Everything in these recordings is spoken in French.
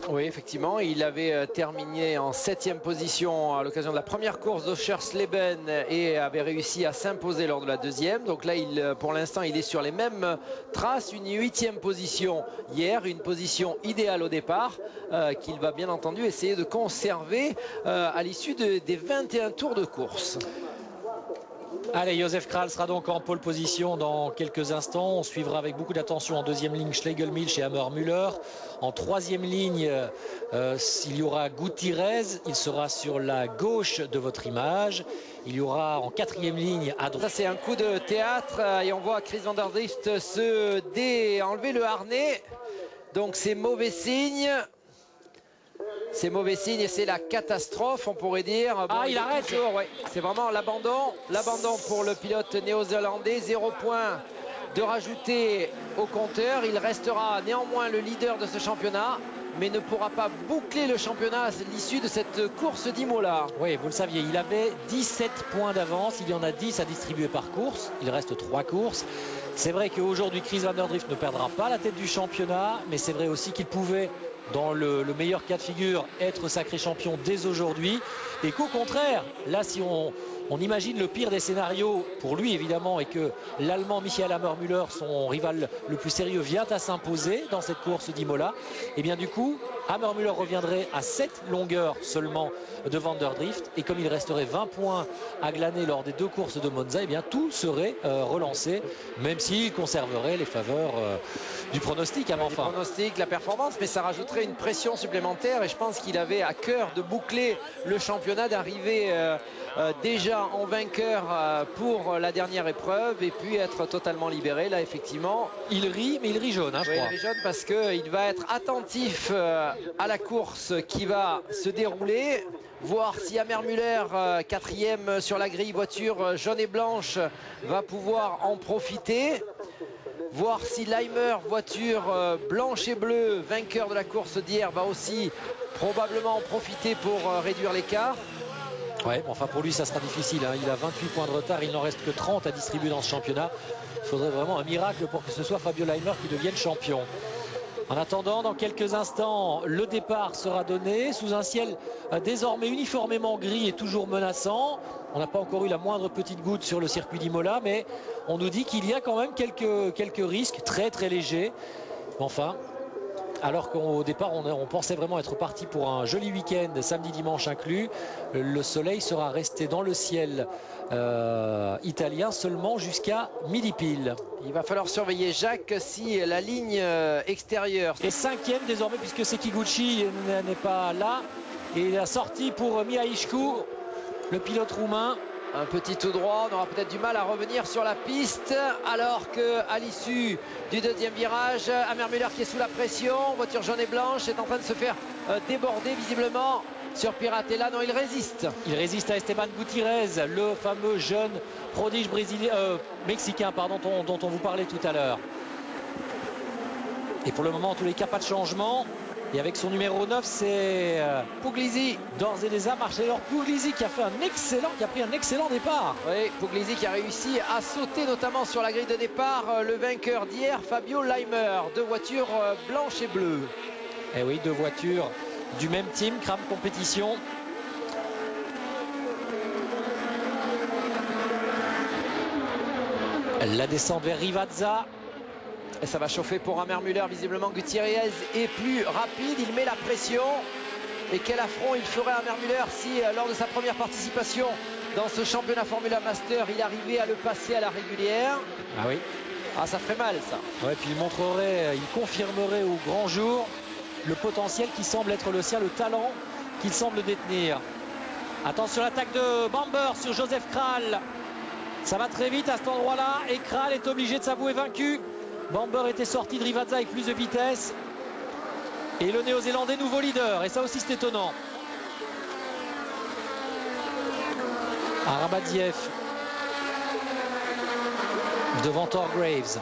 Oui, effectivement, il avait terminé en 7e position à l'occasion de la première course d'Oschersleben et avait réussi à s'imposer lors de la deuxième. Donc là, pour l'instant, il est sur les mêmes traces, une 8e position hier, une position idéale au départ, qu'il va bien entendu essayer de conserver à l'issue des 21 tours de course. Allez, Josef Kral sera donc en pole position dans quelques instants. On suivra avec beaucoup d'attention en deuxième ligne Schlegelmilch et Hammer Müller. En troisième ligne, il y aura Gutiérrez. Il sera sur la gauche de votre image. Il y aura en quatrième ligne à droite. Ça, c'est un coup de théâtre et on voit Chris van der Drift enlever le harnais. Donc c'est mauvais signe. C'est mauvais signe et c'est la catastrophe, on pourrait dire. Bon, il arrête. Ouais. C'est vraiment l'abandon. L'abandon pour le pilote néo-zélandais. 0 point de rajouter au compteur. Il restera néanmoins le leader de ce championnat, mais ne pourra pas boucler le championnat à l'issue de cette course d'Imola. Oui, vous le saviez, il avait 17 points d'avance. Il y en a 10 à distribuer par course. Il reste 3 courses. C'est vrai qu'aujourd'hui, Chris van der Drift ne perdra pas la tête du championnat, mais c'est vrai aussi qu'il pouvait, dans le meilleur cas de figure, être sacré champion dès aujourd'hui. Et qu'au contraire, là, si on imagine le pire des scénarios, pour lui évidemment, et que l'Allemand Michael Hammermüller, son rival le plus sérieux, vient à s'imposer dans cette course d'Imola, et bien du coup, Hammermüller reviendrait à 7 longueurs seulement de Van der Drift, et comme il resterait 20 points à glaner lors des 2 courses de Monza, et bien tout serait relancé, même s'il conserverait les faveurs du pronostic. Le pronostic, la performance, mais ça rajouterait une pression supplémentaire, et je pense qu'il avait à cœur de boucler le championnat, d'arriver déjà en vainqueur pour la dernière épreuve et puis être totalement libéré. Là, effectivement, il rit, mais il rit jaune, je crois. Il rit jaune parce qu'il va être attentif à la course qui va se dérouler, voir si Hammermüller, 4e sur la grille, voiture jaune et blanche, va pouvoir en profiter. Voir si Leimer, voiture blanche et bleue, vainqueur de la course d'hier, va aussi probablement en profiter pour réduire l'écart. Ouais, enfin pour lui ça sera difficile, hein. Il a 28 points de retard, il n'en reste que 30 à distribuer dans ce championnat. Il faudrait vraiment un miracle pour que ce soit Fabio Leimer qui devienne champion. En attendant, dans quelques instants, le départ sera donné sous un ciel désormais uniformément gris et toujours menaçant. On n'a pas encore eu la moindre petite goutte sur le circuit d'Imola, mais on nous dit qu'il y a quand même quelques risques très très légers. Enfin, alors qu'au départ on pensait vraiment être parti pour un joli week-end, samedi dimanche inclus, le soleil sera resté dans le ciel italien seulement jusqu'à midi pile. Il va falloir surveiller, Jacques, si la ligne extérieure est 5e désormais, puisque Sekiguchi n'est pas là, et la sortie pour Mihaishku, le pilote roumain. Un petit tout droit, on aura peut-être du mal à revenir sur la piste, alors qu'à l'issue du deuxième virage, Hammermüller qui est sous la pression, voiture jaune et blanche, est en train de se faire déborder visiblement sur Piratella. Non, il résiste. Il résiste à Esteban Gutiérrez, le fameux jeune prodige mexicain dont on vous parlait tout à l'heure. Et pour le moment, en tous les cas, pas de changement. Et avec son numéro 9, c'est Puglisi. D'ores et déjà, Marcelo Puglisi qui a pris un excellent départ. Oui, Puglisi qui a réussi à sauter notamment sur la grille de départ. Le vainqueur d'hier, Fabio Leimer, 2 voitures blanches et bleues. Et oui, 2 voitures du même team, Kram Compétition. La descente vers Rivazza. Et ça va chauffer pour Hammermüller. Visiblement, Gutiérrez est plus rapide. Il met la pression. Et quel affront il ferait à Hammermüller si, lors de sa première participation dans ce championnat Formula Master, il arrivait à le passer à la régulière. Ah oui. Ah, ça ferait mal, ça. Ouais, puis il confirmerait au grand jour le potentiel qui semble être le sien, le talent qu'il semble détenir. Attention, l'attaque de Bamber sur Josef Kral. Ça va très vite à cet endroit-là et Kral est obligé de s'avouer vaincu. Bamber était sorti de Rivazza avec plus de vitesse. Et le néo-zélandais nouveau leader. Et ça aussi c'est étonnant. Arabadziev devant Thor Graves.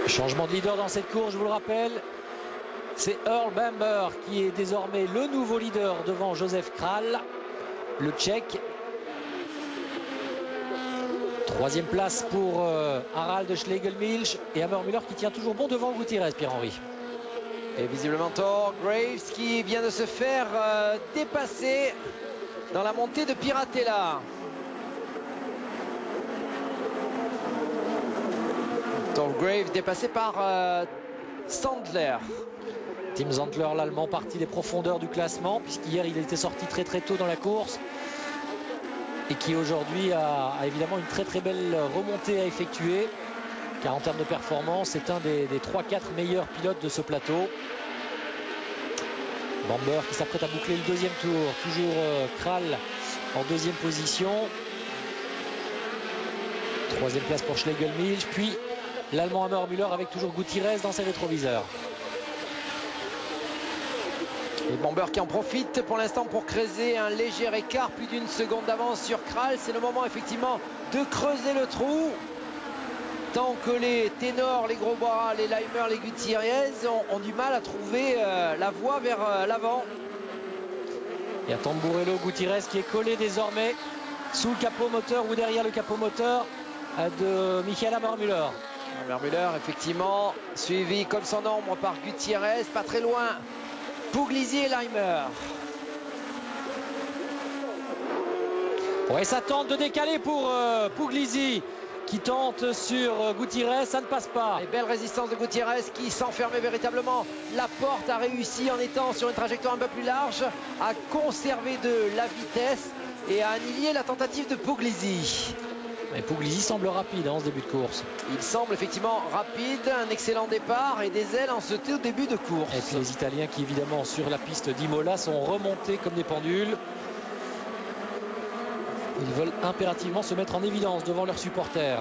Changement de leader dans cette course, je vous le rappelle. C'est Earl Bamber qui est désormais le nouveau leader devant Josef Kral, le Tchèque. Troisième place pour Harald Schlegelmilch et Hammermüller qui tient toujours bon devant Gutiérrez, Pierre-Henri. Et visiblement Thor Graves qui vient de se faire dépasser dans la montée de Piratella. Thor Graves dépassé par Sandler. Tim Sandler, l'Allemand, parti des profondeurs du classement, puisqu'hier il était sorti très tôt dans la course et qui aujourd'hui a évidemment une très belle remontée à effectuer, car en termes de performance c'est un des 3-4 meilleurs pilotes de ce plateau. Bamber qui s'apprête à boucler le deuxième tour, toujours Kral en deuxième position. Troisième place pour Schlegelmilch, puis l'Allemand Hammermüller avec toujours Gutiérrez dans ses rétroviseurs. Et Bamber qui en profite pour l'instant pour creuser un léger écart, plus d'une seconde d'avance sur Kral. C'est le moment effectivement de creuser le trou. Tant que les ténors, les gros bras, les Leimer, les Gutiérrez ont du mal à trouver la voie vers l'avant. Il y a Tamburello, Gutiérrez qui est collé désormais sous le capot moteur ou derrière le capot moteur de Michael Hammermüller. Hammermüller effectivement suivi comme son ombre par Gutiérrez, pas très loin Puglisi et Leimer. Ouais, ça tente de décaler pour Puglisi qui tente sur Gutiérrez, ça ne passe pas. Et belle résistance de Gutiérrez qui s'enfermait véritablement. La porte a réussi en étant sur une trajectoire un peu plus large à conserver de la vitesse et à annihiler la tentative de Puglisi. Mais Puglisi semble rapide en ce début de course. Il semble effectivement rapide, un excellent départ et des ailes en ce tout début de course. Et puis les Italiens qui évidemment sur la piste d'Imola sont remontés comme des pendules. Ils veulent impérativement se mettre en évidence devant leurs supporters.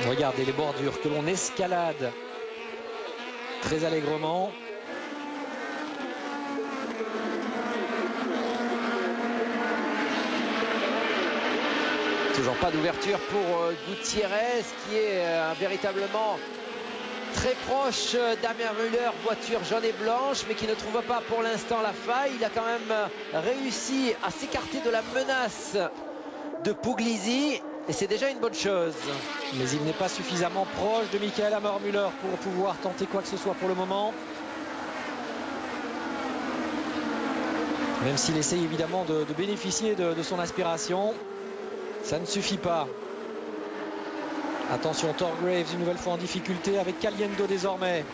Regardez les bordures que l'on escalade très allègrement. Toujours pas d'ouverture pour Gutiérrez qui est véritablement très proche d'Hammermüller, voiture jaune et blanche, mais qui ne trouve pas pour l'instant la faille. Il a quand même réussi à s'écarter de la menace de Puglisi et c'est déjà une bonne chose. Mais il n'est pas suffisamment proche de Michael Hammermüller pour pouvoir tenter quoi que ce soit pour le moment. Même s'il essaye évidemment de bénéficier de son aspiration, ça ne suffit pas. Attention, Thor Graves une nouvelle fois en difficulté avec Caliendo désormais.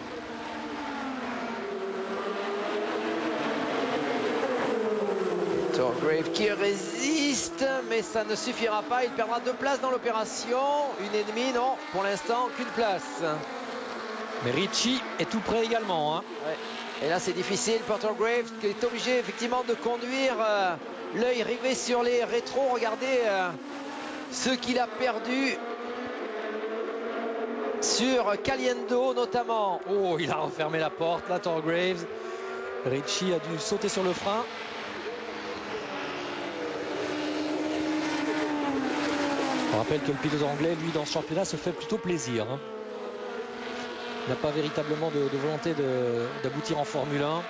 Thor Graves qui résiste, mais ça ne suffira pas. Il perdra 2 places dans l'opération. Une et demie, non, pour l'instant, qu'une place. Mais Ricci est tout prêt également. Hein. Ouais. Et là, c'est difficile pour Thor Graves qui est obligé effectivement de conduire l'œil rivé sur les rétros. Regardez ce qu'il a perdu sur Caliendo notamment. Oh, il a refermé la porte là, Thor Graves. Ricci a dû sauter sur le frein. On rappelle que le pilote anglais, lui, dans ce championnat, se fait plutôt plaisir. Hein. Il n'a pas véritablement de volonté d'aboutir en Formule 1.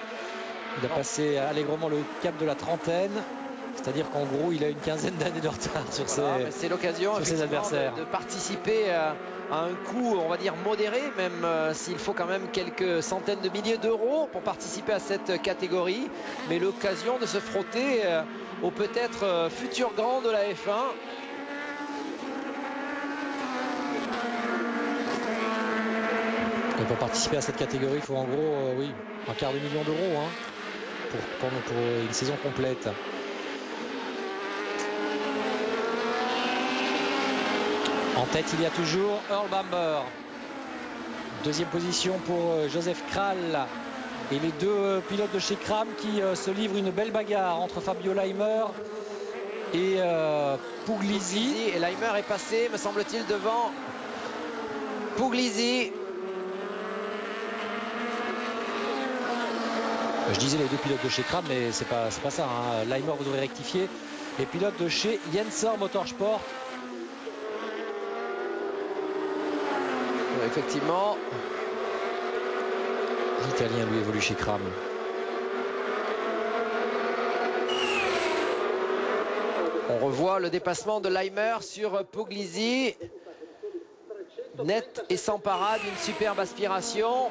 Il a passé allègrement le cap de la trentaine. C'est-à-dire qu'en gros, il a une quinzaine d'années de retard sur c'est l'occasion ses adversaires. De participer à un coût, on va dire, modéré, même s'il faut quand même quelques centaines de milliers d'euros pour participer à cette catégorie. Mais l'occasion de se frotter au peut-être futur grand de la F1. Et pour participer à cette catégorie, il faut en gros, oui, un quart de million d'euros hein, pour une saison complète. En tête, il y a toujours Earl Bamber. Deuxième position pour Joseph Kral. Et les deux pilotes de chez Kram qui se livrent une belle bagarre entre Fabio Leimer et Puglisi. Et Leimer est passé, me semble-t-il, devant Puglisi. Je disais les deux pilotes de chez Kram, mais c'est pas ça. Hein. Leimer, vous devrez rectifier. Les pilotes de chez Yenser Motorsport. Effectivement. L'Italien, lui, évolue chez Kram. On revoit le dépassement de Leimer sur Puglisi. Net et sans parade, une superbe aspiration.